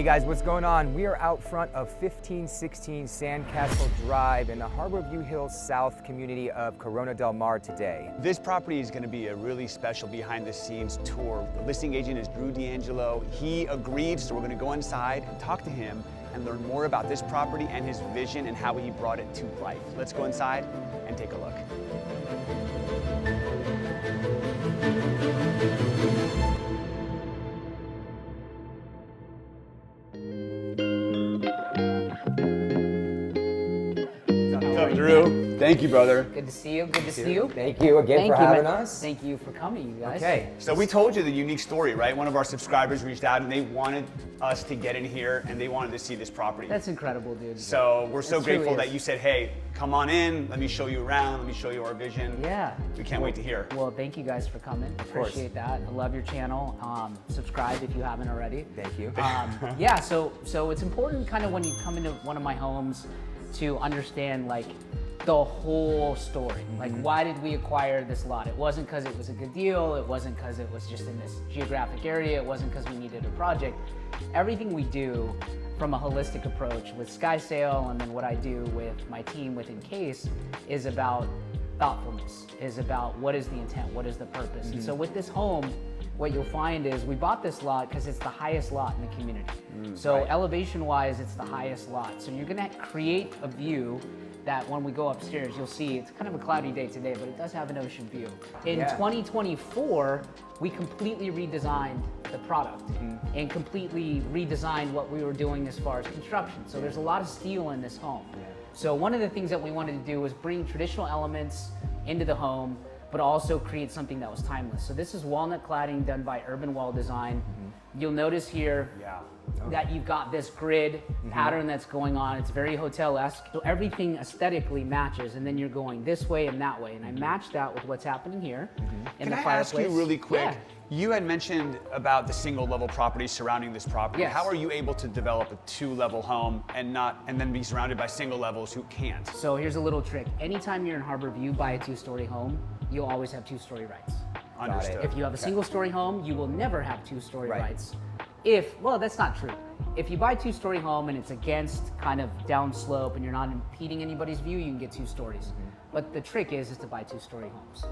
Hey guys, what's going on? We are out front of 1516 Sandcastle Drive in the Harborview Hills South community of Corona del Mar today. This property is going to be a really special behind the scenes tour. The listing agent is RebulioD'Angelo. He agreed, so we're going to go inside and talk to him and learn more about this property and his vision and how he brought it to life. Let's go inside and take a look. What's up, Drew? Thank you, brother. Good to see you. Good to see you. Thank you again for having us. Thank you for coming, you guys. Okay. So we told you the unique story, right? One of our subscribers reached out and they wanted us to get in here and they wanted to see this property. That's incredible, dude. So we're so It grateful truly that is. you said, hey, come on in, let me show you around, let me show you our vision. Yeah. We can't wait to hear. Well, thank you guys for coming. course. Appreciate that. I love your channel. Subscribe if you haven't already. Thank you. Yeah, so it's important kind of when you come into one of my homes to understand like the whole story. Like, why did we acquire this lot? It wasn't because it was a good deal. It wasn't because it was just in this geographic area. It wasn't because we needed a project. Everything we do from a holistic approach with Sky Sale and then what I do with my team within KASE is about thoughtfulness, is about what is the intent, what is the purpose. And so with this home, what you'll find is we bought this lot because it's the highest lot in the community. So elevation-wise, it's the highest lot. So you're gonna create a view that when we go upstairs, you'll see it's kind of a cloudy day today, but it does have an ocean view. In 2024, we completely redesigned the product and completely redesigned what we were doing as far as construction. So there's a lot of steel in this home. So one of the things that we wanted to do was bring traditional elements into the home, but also create something that was timeless. So this is walnut cladding done by Urban Wall Design. You'll notice here that you've got this grid pattern that's going on. It's very hotel-esque. So everything aesthetically matches, and then you're going this way and that way. And I matched that with what's happening here in the Can I fireplace. ask you really quick? Yeah. You had mentioned about the single level properties surrounding this property. Yes. How are you able to develop a 2-level home and then be surrounded by single levels who can't? So here's a little trick. Anytime you're in Harborview, buy a 2-story home, you'll always have 2-story rights. Understood. If you have a single-story home, you will never have 2-story Right. rights. Well, that's not true. If you buy a 2-story home and it's against kind of downslope and you're not impeding anybody's view, you can get 2 stories. But the trick is to buy 2-story homes,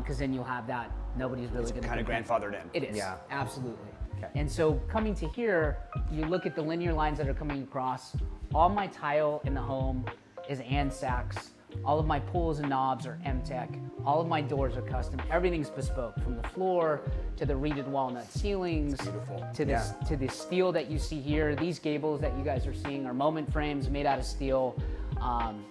because then you'll have that. Nobody's really going to kind of grandfathered in. It is. Yeah. Absolutely. Okay. And so coming to here, you look at the linear lines that are coming across. All my tile in the home is Ansax. All of my pulls and knobs are M-Tech. All of my doors are custom. Everything's bespoke, from the floor to the reeded walnut ceilings, to this to the steel that you see here. These gables that you guys are seeing are moment frames made out of steel.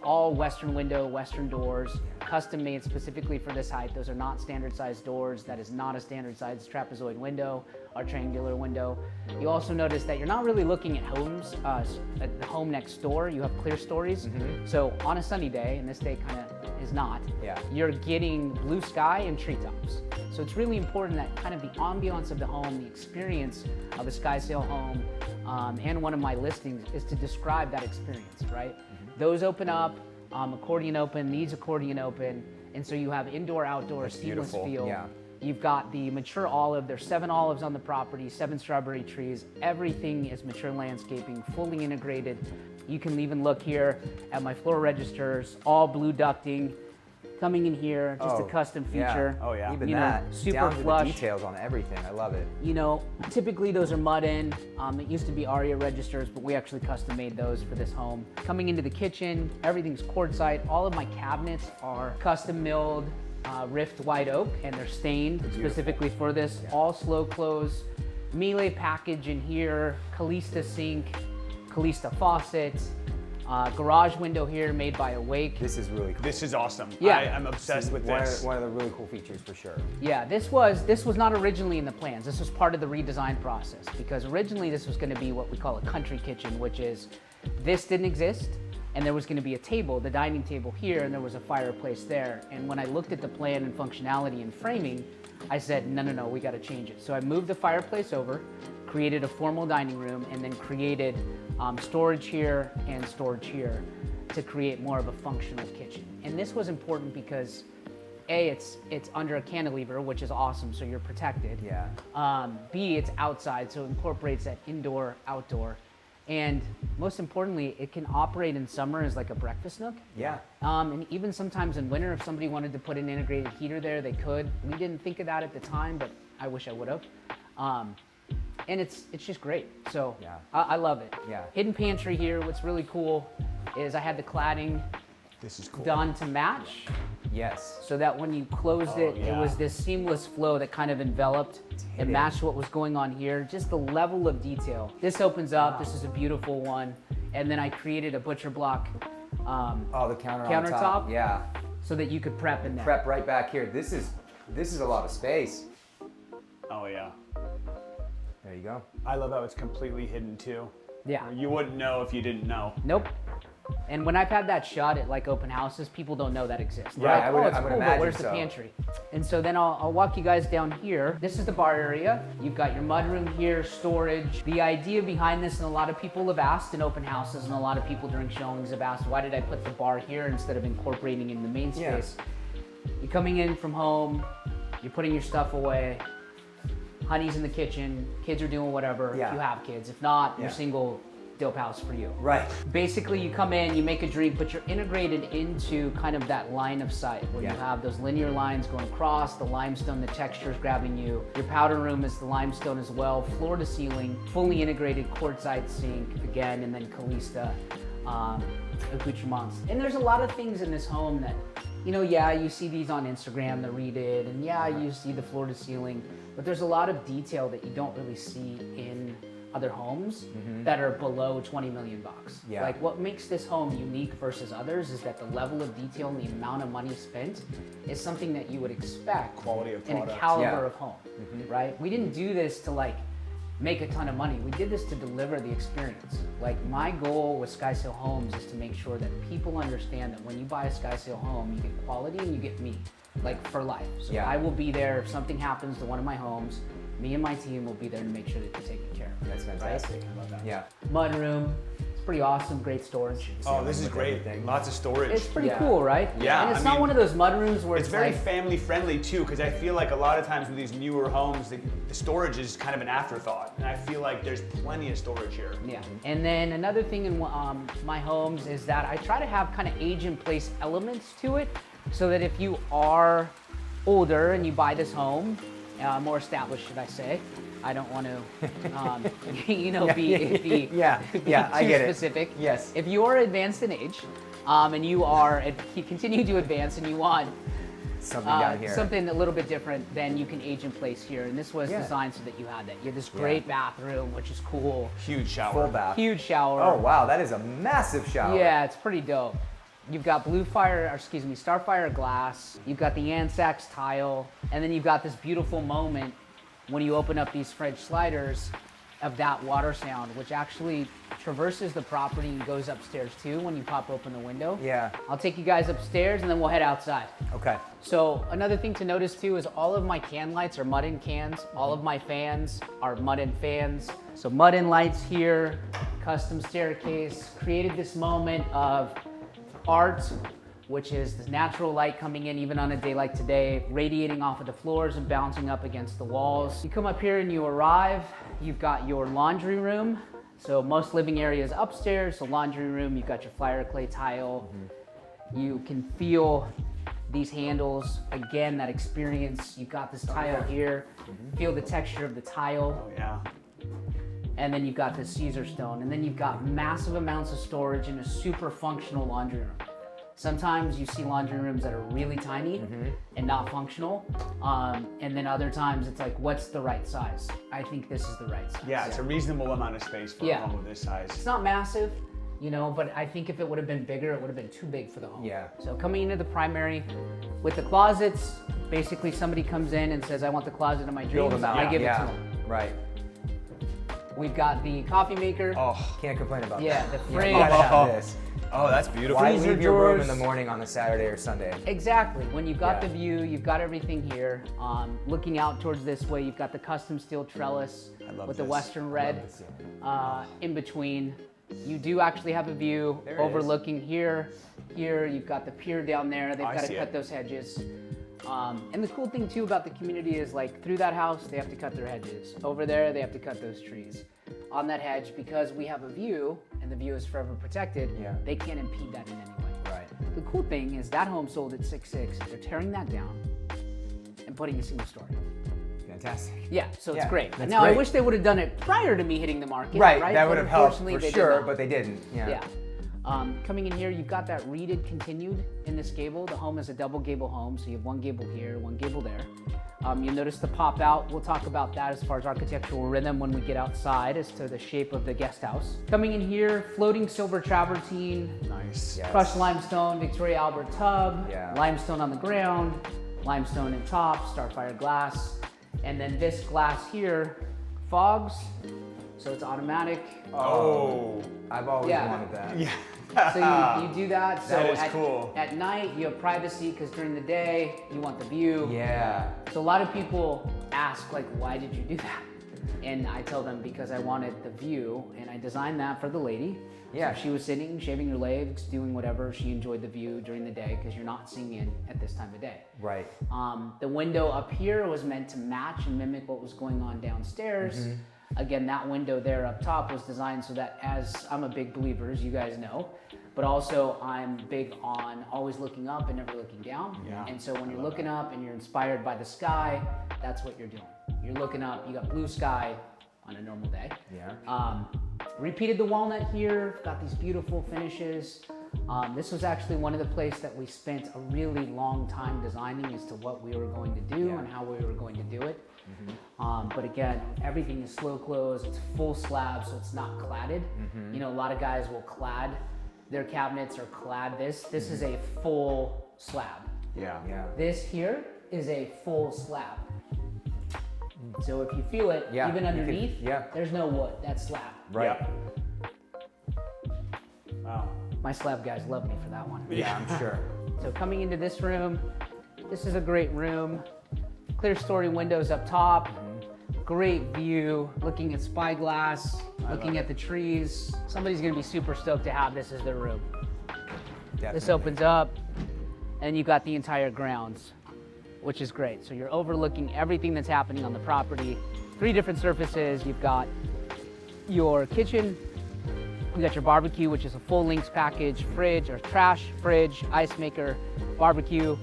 All Western window, Western doors, custom made specifically for this height. Those are not standard size doors. That is not a standard size trapezoid window or triangular window. You also notice that you're not really looking at homes, at the home next door. You have clear stories. So on a sunny day, and this day kind of is not, you're getting blue sky and treetops. So it's really important that kind of the ambiance of the home, the experience of a Sky Sale home, and one of my listings is to describe that experience, right? Those open up, accordion open, these accordion open, and so you have indoor, outdoor, seamless feel. Yeah. You've got the mature olive. There's 7 olives on the property, 7 strawberry trees. Everything is mature landscaping, fully integrated. You can even look here at my floor registers, all blue ducting. Coming in here, just a custom feature. Oh, yeah. Even You know, that, super down to flush. the details on everything. I love it. You know, typically those are mud in. It used to be Aria registers, but we actually custom made those for this home. Coming into the kitchen, everything's quartzite. All of my cabinets are custom milled rift white oak, and they're stained specifically for this. All slow close. Miele package in here, Calista sink, Calista faucet. Garage window here made by Awake. This is really cool. This is awesome. Yeah. I'm obsessed with one this. of the really cool features for sure. Yeah, this was not originally in the plans. This was part of the redesign process, because originally this was going to be what we call a country kitchen, which is this didn't exist, and there was going to be a table, the dining table here, and there was a fireplace there. And when I looked at the plan and functionality and framing, I said, no, we got to change it. So I moved the fireplace over, created a formal dining room, and then created storage here and storage here to create more of a functional kitchen. And this was important because A, it's under a cantilever, which is awesome, so you're protected. Yeah. B, it's outside, so it incorporates that indoor, outdoor. And most importantly, it can operate in summer as like a breakfast nook. Yeah. And even sometimes in winter, if somebody wanted to put an integrated heater there, they could. We didn't think of that at the time, but I wish I would have. And it's just great. So Yeah. I love it. Yeah. Hidden pantry here. What's really cool is I had the cladding This is cool. done to match, Yes. so that when you closed it, it yeah. was this seamless flow that kind of enveloped and hidden. matched what was going on here. Just the level of detail. This opens up. This is a beautiful one. And then I created a butcher block Oh, the counter on countertop. top. Yeah. so that you could prep in there. Prep right back here. This is a lot of space. Oh yeah. There you go. I love how it's completely hidden too. Yeah. You wouldn't know if you didn't know. Nope. And when I've had that shot at like open houses, people don't know that exists. Right, Like, I would- oh, it's I would cool, but imagine where's the so. pantry? And so then I'll walk you guys down here. This is the bar area. You've got your mudroom here, storage. The idea behind this, and a lot of people have asked in open houses, and a lot of people during showings have asked, why did I put the bar here instead of incorporating in the main Yeah. space? You're coming in from home, you're putting your stuff away, honey's in the kitchen, kids are doing whatever, Yeah. if you have kids. If not, Yeah. you're single, dope house for you. Right. Basically, you come in, you make a drink, but you're integrated into kind of that line of sight where Yeah. you have those linear lines going across, the limestone, the texture is grabbing you. Your powder room is the limestone as well, floor to ceiling, fully integrated quartzite sink again, and then Calista accoutrements. And there's a lot of things in this home that, you know, yeah, you see these on Instagram, the redid, and yeah, you see the floor to ceiling, but there's a lot of detail that you don't really see in other homes that are below 20 million bucks. Yeah. Like what makes this home unique versus others is that the level of detail and the amount of money spent is something that you would expect Quality of in a product. caliber Yeah. of home, right? We didn't do this to like make a ton of money. We did this to deliver the experience. Like my goal with SkySail Homes is to make sure that people understand that when you buy a SkySail home, you get quality and you get me, like for life. So Yeah. I will be there if something happens to one of my homes. Me and my team will be there to make sure that you're taken care of. That's fantastic. I love that. Yeah. Mud room, it's pretty awesome, great storage. Oh, this is With great. everything. Lots of storage. It's pretty Yeah. cool, right? Yeah, And it's I not mean, one of those mud rooms where It's it's very like, family friendly too, because I feel like a lot of times with these newer homes, the storage is kind of an afterthought, and I feel like there's plenty of storage here. yeah. And then another thing in my homes is that I try to have kind of age in place elements to it, so that if you are older and you buy this home, more established, should I say? I don't want to, you know, be Yeah, yeah, I too get it. specific. Yes. If you are advanced in age, and you continue to advance, and you want Something down here. something a little bit different, then you can age in place here. And this was Yeah. designed so that you had that. You have this great bathroom, which is cool. Huge shower. Full bath. Huge shower. Oh wow, that is a massive shower. Yeah, it's pretty dope. You've got Starfire glass. You've got the Ansax tile, and then you've got this beautiful moment when you open up these French sliders of that water sound, which actually traverses the property and goes upstairs too when you pop open the window. Yeah. I'll take you guys upstairs and then we'll head outside. Okay. So another thing to notice too is all of my can lights are mud-in cans. All of my fans are mud-in fans. So mud-in lights here, custom staircase, created this moment of art, which is the natural light coming in even on a day like today, radiating off of the floors and bouncing up against the walls. You come up here and you arrive, you've got your laundry room. So most living areas upstairs, so laundry room, you've got your fire clay tile. You can feel these handles, again, that experience. You've got this tile here, feel the texture of the tile. Oh, yeah. And then you've got this Caesar stone. And then you've got massive amounts of storage in a super functional laundry room. Sometimes you see laundry rooms that are really tiny and not functional. And then other times it's like, what's the right size? I think this is the right size. Yeah, it's a reasonable amount of space for a Yeah. home of this size. It's not massive, you know, but I think if it would have been bigger, it would have been too big for the home. Yeah. So coming into the primary with the closets, basically somebody comes in and says, I want the closet of my dreams. Build them out. I give it yeah. to them. Right. We've got the coffee maker. Oh, Can't complain about Yeah, that. the You fridge. gotta have this. oh, that's beautiful. Why Freezer leave your room in drawers. the morning on a Saturday or Sunday? Exactly. When you've got Yeah. the view, you've got everything here. Looking out towards this way, you've got the custom steel trellis I love with the this. Western red this, in between. You do actually have a view There it overlooking here. Here, you've got the pier down there. They've I got to see cut it. those hedges. And the cool thing too about the community is like through that house, they have to cut their hedges. Over there, they have to cut those trees. On that hedge, because we have a view and the view is forever protected, they can't impede that in any way. Right. The cool thing is that home sold at 6.6. They're tearing that down and putting a single story. Fantastic. Yeah, so it's great. That's now great. I wish they would have done it prior to me hitting the market. Right, Right, that but would have helped unfortunately for they did sure, not. but they didn't. Yeah. Coming in here, you've got that reeded continued in this gable. The home is a double gable home, so you have one gable here, one gable there. You notice the pop out. We'll talk about that as far as architectural rhythm when we get outside as to the shape of the guest house. Coming in here, floating silver travertine, Nice. Yes. crushed limestone, Victoria Albert tub, Yeah. limestone on the ground, limestone in top, Starfire glass, and then this glass here fogs, so it's automatic. Oh. I've always Yeah. wanted that. Yeah. So you do that. So That is at, cool. At night, you have privacy because during the day, you want the view. Yeah. So a lot of people ask, like, why did you do that? And I tell them because I wanted the view, and I designed that for the lady. Yeah. So she was sitting, shaving her legs, doing whatever. She enjoyed the view during the day because you're not seeing in at this time of day. Right. The window up here was meant to match and mimic what was going on downstairs. Again, that window there up top was designed so that, as I'm a big believer, as you guys know, but also I'm big on always looking up and never looking down. Yeah, And so when you're looking up and you're inspired by the sky, that's what you're doing. You're looking up, you got blue sky on a normal day. Yeah. Repeated the walnut here, got these beautiful finishes. This was actually one of the places that we spent a really long time designing as to what we were going to do and how we were going to do it. But again, everything is slow close, it's full slab, so it's not cladded. You know, a lot of guys will clad their cabinets or clad this. This is a full slab. Yeah. Yeah. This here is a full slab. So if you feel it, Yeah, even you can- underneath, yeah. there's no wood, that's slab. Right. Yep. Wow. My slab guys love me for that one. Yeah, I'm sure. So coming into this room, this is a great room. Clear story windows up top. Great view, looking at spyglass, looking at the trees. Somebody's gonna be super stoked to have this as their room. This Definitely. opens up, and you've got the entire grounds, which is great. So you're overlooking everything that's happening on the property. 3 different surfaces. You've got your kitchen, you got your barbecue, which is a full links package, fridge or trash, fridge, ice maker, barbecue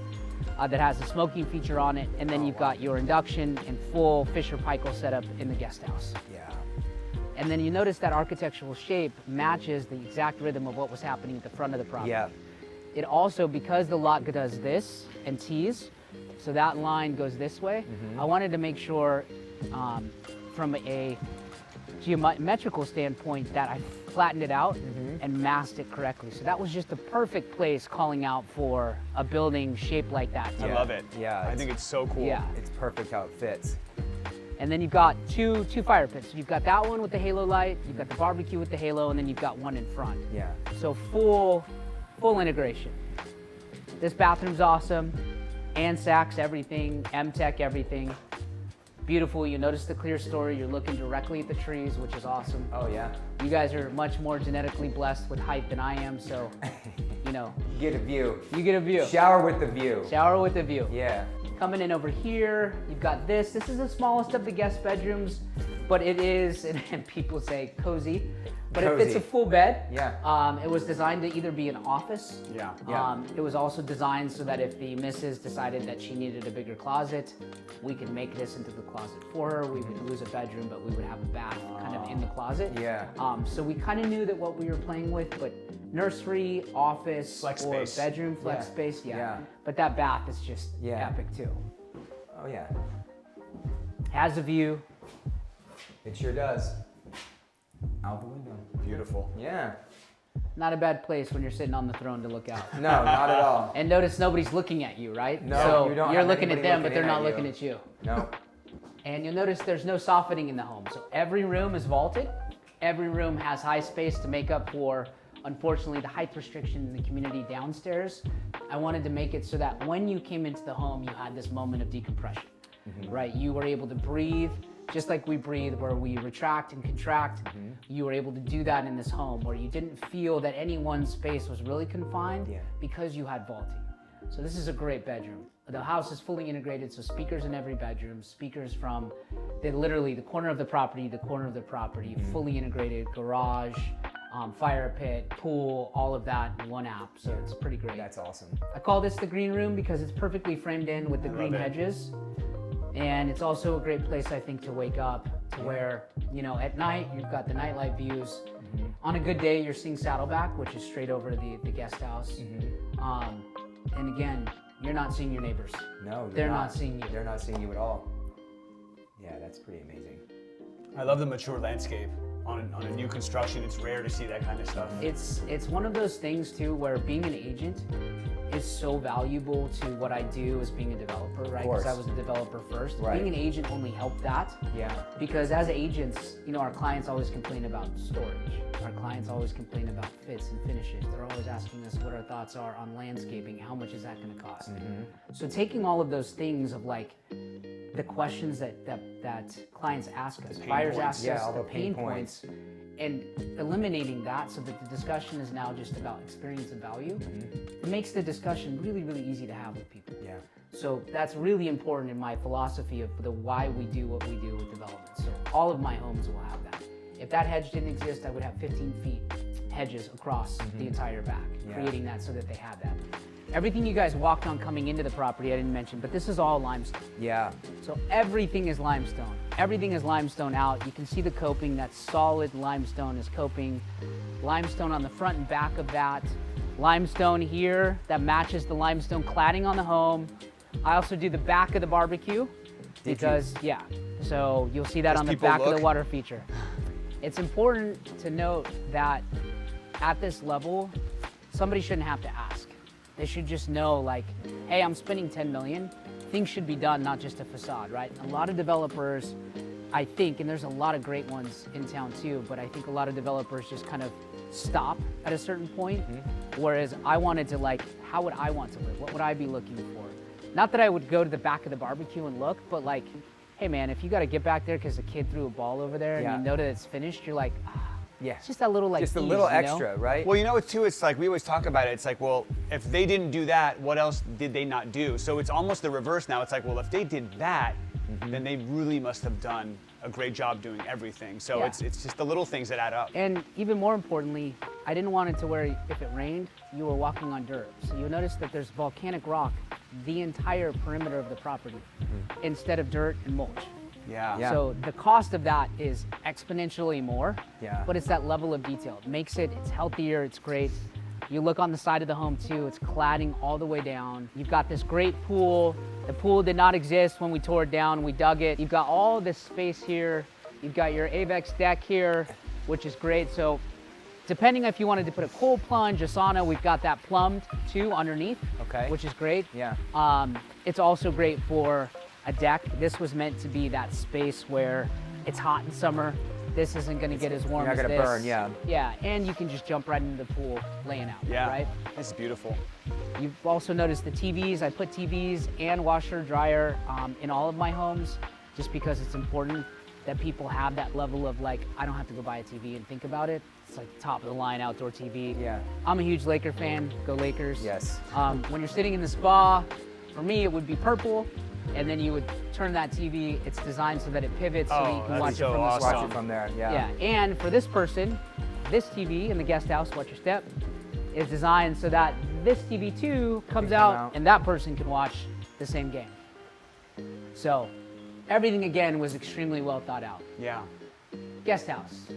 that has a smoking feature on it. And then you've got your induction and full Fisher Paykel setup in the guest house. Yeah. And then you notice that architectural shape matches the exact rhythm of what was happening at the front of the property. Yeah. It also, because the lot does this and tees, so that line goes this way, I wanted to make sure from a geometrical standpoint that I flattened it out and masked it correctly. So that was just the perfect place calling out for a building shaped like that. I love it. Yeah, I think it's so cool. Yeah. It's perfect how it fits. And then you've got two fire pits. So you've got that one with the halo light, you've got the barbecue with the halo, and then you've got one in front. Yeah. So full integration. This bathroom's awesome. Ansax everything, M-Tech everything. Beautiful. You notice the clear story. You're looking directly at the trees, which is awesome. Oh yeah. You guys are much more genetically blessed with height than I am, so you know, You get a view. you get a view. Shower with the view. Shower with a view. Yeah. Coming in over here, you've got this. This is the smallest of the guest bedrooms, but it is, and people say cozy, but it fits Cozy. a full bed. Yeah. It was designed to either be an office. Yeah. Yeah. It was also designed so that if the missus decided that she needed a bigger closet, we could make this into the closet for her. We would lose a bedroom, but we would have a bath kind of in the closet. Yeah. So we kind of knew that what we were playing with, but nursery, office, Flex or space. bedroom, flex Yeah. space, yeah. Yeah. But that bath is just Yeah. epic too. Oh yeah. Has a view. It sure does. Out the window. Beautiful. Yeah. Not a bad place when you're sitting on the throne to look out. No, not at all. And notice nobody's looking at you, right? No, so you don't you're have looking at anybody them, but looking they're in not at looking you. at you. No. And you'll notice there's no softening in the home. So every room is vaulted. Every room has high space to make up for, unfortunately, the height restriction in the community downstairs. I wanted to make it so that when you came into the home, you had this moment of decompression, right? You were able to breathe just like we breathe, where we retract and contract. You were able to do that in this home where you didn't feel that any one space was really confined Yeah. because you had vaulting. So this is a great bedroom. The house is fully integrated, so speakers in every bedroom, speakers from literally the corner of the property, fully integrated, garage, fire pit, pool, all of that in one app. So it's pretty great. That's awesome. I call this the green room because it's perfectly framed in with the green hedges. And it's also a great place, I think, to wake up to where, at night, you've got the nightlight views. On a good day, you're seeing Saddleback, which is straight over the guest house. And again, you're not seeing your neighbors. No, they're not seeing you. They're not seeing you at all. Yeah, that's pretty amazing. I love the mature landscape. On a new construction, it's rare to see that kind of stuff. It's one of those things too where being an agent is so valuable to what I do as being a developer, right? Because I was a developer first. Right. Being an agent only helped that. Yeah. Because as agents, our clients always complain about storage. Our clients always complain about fits and finishes. They're always asking us what our thoughts are on landscaping. How much is that going to cost? So taking all of those things of like the questions that clients ask us, buyers ask us, all the pain points, and eliminating that so that the discussion is now just about experience and value, it makes the discussion really, really easy to have with people. Yeah. So that's really important in my philosophy of the why we do what we do with development. So all of my homes will have that. If that hedge didn't exist, I would have 15 feet hedges across the entire back, creating that so that they have that. Everything you guys walked on coming into the property, I didn't mention, but this is all limestone. Yeah. So everything is limestone. Everything is limestone out. You can see the coping, that solid limestone is coping. Limestone on the front and back of that. Limestone here that matches the limestone cladding on the home. I also do the back of the barbecue because, so you'll see that on the back of the water feature. It's important to note that at this level, somebody shouldn't have to ask. They should just know like, hey, I'm spending 10 million. Things should be done, not just a facade, right? A lot of developers, I think, and there's a lot of great ones in town too, but I think a lot of developers just kind of stop at a certain point. Whereas I wanted to like, how would I want to live? What would I be looking for? Not that I would go to the back of the barbecue and look, but like, hey man, if you got to get back there because a kid threw a ball over there and you know that it's finished, you're like, it's just that little like just a little extra, right? Well, what too, it's like we always talk about it. It's like, well, if they didn't do that, what else did they not do? So it's almost the reverse now. It's like, well, if they did that, then they really must have done a great job doing everything. So it's just the little things that add up. And even more importantly, I didn't want it to where if it rained, you were walking on dirt. So you'll notice that there's volcanic rock the entire perimeter of the property instead of dirt and mulch. Yeah. So the cost of that is exponentially more, but it's that level of detail. It makes it's healthier, it's great. You look on the side of the home too, it's cladding all the way down. You've got this great pool. The pool did not exist when we tore it down, we dug it. You've got all this space here. You've got your AVEX deck here, which is great. So depending if you wanted to put a cold plunge, a sauna, we've got that plumbed too underneath, which is great. Yeah. It's also great for a deck. This was meant to be that space where it's hot in summer. This isn't going to get as warm as this. You're not going to burn, Yeah, and you can just jump right into the pool laying out, right? This is beautiful. You've also noticed the TVs. I put TVs and washer, dryer in all of my homes just because it's important that people have that level of like, I don't have to go buy a TV and think about it. It's like top of the line outdoor TV. Yeah. I'm a huge Laker fan. Go Lakers. Yes. When you're sitting in the spa, for me, it would be purple. And then you would turn that TV. It's designed so that it pivots so that you can watch it from the spa. Watch it from there, Yeah, and for this person, this TV in the guest house, watch your step, is designed so that this TV too comes out and that person can watch the same game. So everything again was extremely well thought out. Yeah. Guest house,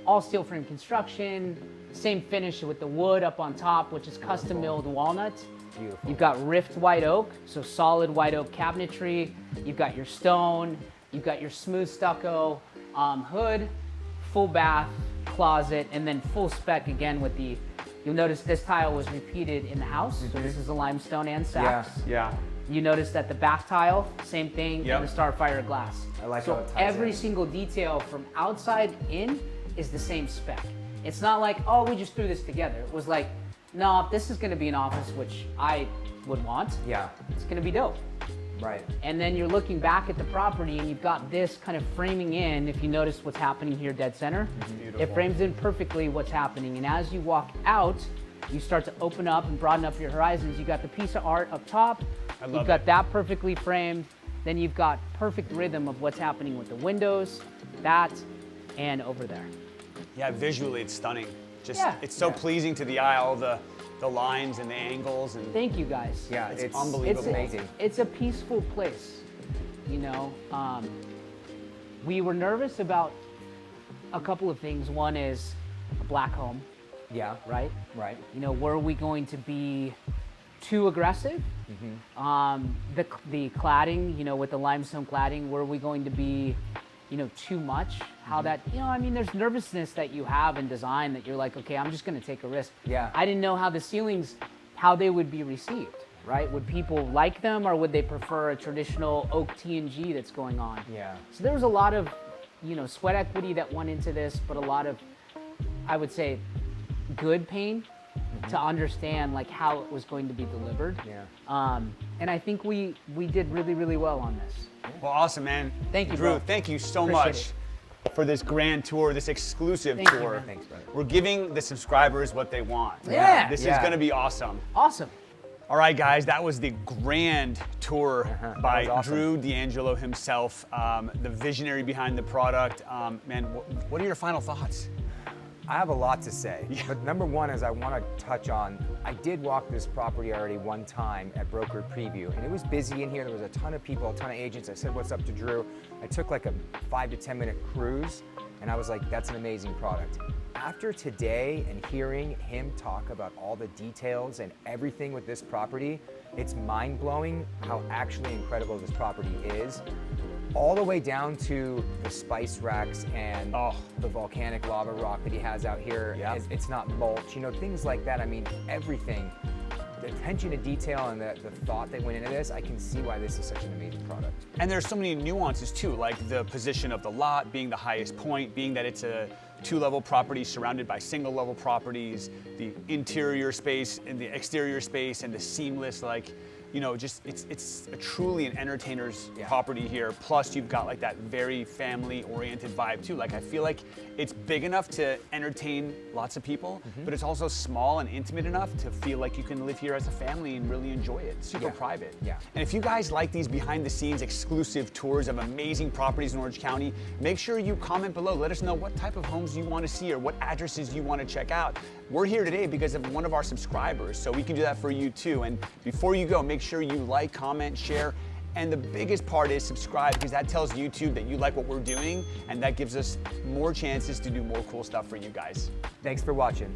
all steel frame construction, same finish with the wood up on top, which is custom milled walnut. Beautiful. You've got rift white oak, so solid white oak cabinetry. You've got your stone. You've got your smooth stucco hood, full bath, closet, and then full spec again with the, you'll notice this tile was repeated in the house. So this is a limestone and saps. Yeah. You notice that the back tile, same thing, and the Starfire glass. I like so how it ties every in. single detail from outside in is the same spec. It's not like, oh, we just threw this together. It was like, no, if this is going to be an office, which I would want, it's going to be dope. Right. And then you're looking back at the property and you've got this kind of framing in, if you notice what's happening here dead center, it frames in perfectly what's happening. And as you walk out, you start to open up and broaden up your horizons. You got the piece of art up top, I love You've got it. that perfectly framed. Then you've got perfect rhythm of what's happening with the windows, that, and over there. Yeah, visually it's stunning. Just, Yeah. it's so pleasing to the eye, all the lines and the angles. And Thank you guys. Yeah, It's it's unbelievable. amazing. It's a peaceful place, you know. We were nervous about a couple of things. One is a black home, Yeah, right? right. You know, were we going to be too aggressive? The cladding, you know, with the limestone cladding, were we going to be, you know, too much? How that, you know, I mean, there's nervousness that you have in design that you're like, okay, I'm just going to take a risk. Yeah. I didn't know how the ceilings, how they would be received, right? Would people like them, or would they prefer a traditional oak T&G that's going on? Yeah. So there was a lot of, you know, sweat equity that went into this, but a lot of, I would say, good pain to understand like how it was going to be delivered. Yeah. And I think we did really, really well on this. well, awesome, man. Thank you, Drew. bro. Thank you so Appreciate much it. for this grand tour, this exclusive Thank you, tour. man. Thanks, brother. We're giving the subscribers what they want. Yeah. This is Yeah. going to be awesome. Awesome. All right, guys, that was the grand tour That by was awesome. Drew D'Angelo himself, the visionary behind the product. Man, what are your final thoughts? I have a lot to say, but number one is I want to touch on, I did walk this property already one time at Broker Preview, and it was busy in here. There was a ton of people, a ton of agents. I said, what's up to Drew? I took like a 5 to 10 minute cruise, and I was like, that's an amazing product. After today and hearing him talk about all the details and everything with this property, it's mind-blowing how actually incredible this property is. All the way down to the spice racks and the volcanic lava rock that he has out here. Yep. It's not mulch, you know, things like that. I mean, everything. The attention to detail and the thought that went into this, I can see why this is such an amazing product. And there's so many nuances too, like the position of the lot being the highest point, being that it's a 2-level property surrounded by single-level properties, the interior space and the exterior space and the seamless, like, you know, just it's truly an entertainer's property here. Plus you've got like that very family-oriented vibe too. Like I feel like it's big enough to entertain lots of people, but it's also small and intimate enough to feel like you can live here as a family and really enjoy it. It's super private. Yeah. And if you guys like these behind-the-scenes exclusive tours of amazing properties in Orange County, make sure you comment below. Let us know what type of homes you want to see or what addresses you want to check out. We're here today because of one of our subscribers, so we can do that for you too. And before you go, make sure you like, comment, share, and the biggest part is subscribe, because that tells YouTube that you like what we're doing, and that gives us more chances to do more cool stuff for you guys. Thanks for watching.